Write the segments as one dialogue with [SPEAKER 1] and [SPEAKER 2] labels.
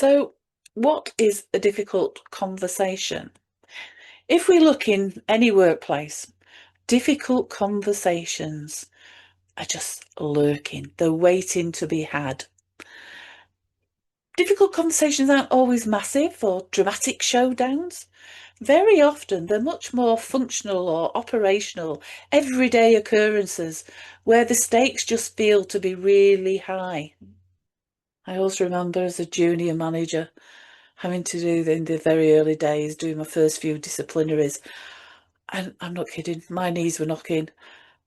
[SPEAKER 1] So, what is a difficult conversation? If we look in any workplace, difficult conversations are just lurking, they're waiting to be had. Difficult conversations aren't always massive or dramatic showdowns. Very often, they're much more functional or operational, everyday occurrences where the stakes just feel to be really high. I also remember as a junior manager having to do in the very early days, doing my first few disciplinaries. And I'm not kidding, my knees were knocking.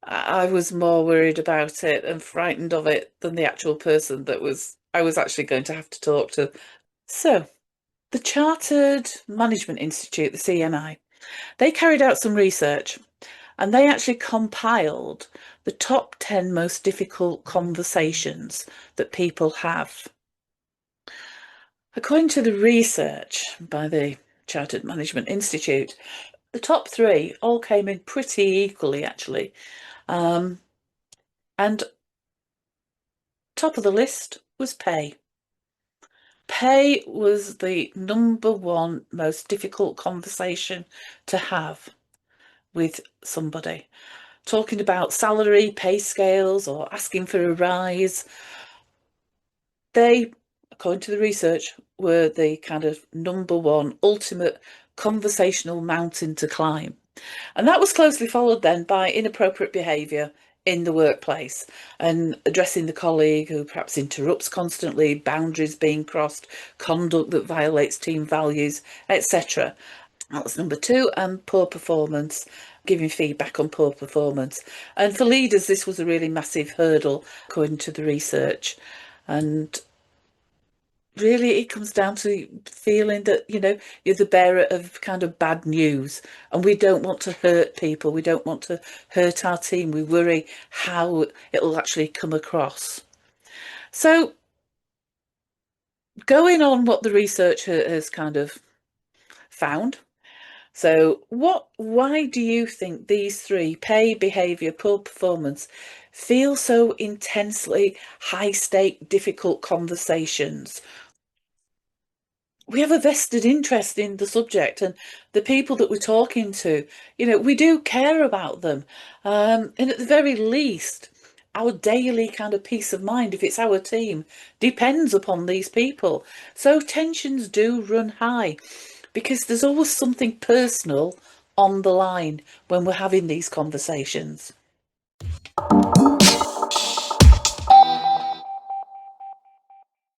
[SPEAKER 1] I was more worried about it and frightened of it than the actual person that I was actually going to have to talk to. So, the Chartered Management Institute, the CMI, they carried out some research and they actually compiled the top 10 most difficult conversations that people have. According to the research by the Chartered Management Institute, the top three all came in pretty equally, actually. And top of the list was pay. Pay was the number one most difficult conversation to have with somebody. Talking about salary, pay scales, or asking for a rise. They, according to the research, were the kind of number one ultimate conversational mountain to climb. And that was closely followed then by inappropriate behaviour in the workplace and addressing the colleague who perhaps interrupts constantly, boundaries being crossed, conduct that violates team values, etc. That was number two, and poor performance, giving feedback on poor performance. And for leaders, this was a really massive hurdle, according to the research. And really it comes down to feeling that you're the bearer of kind of bad news, and we don't want to hurt people, we don't want to hurt our team, we worry how it'll actually come across. So going on what the research has kind of found, so why do you think these three, pay, behaviour, poor performance, feel so intensely high stake difficult conversations? We have a vested interest in the subject and the people that we're talking to. We do care about them. And at the very least, our daily kind of peace of mind, if it's our team, depends upon these people. So tensions do run high because there's always something personal on the line when we're having these conversations.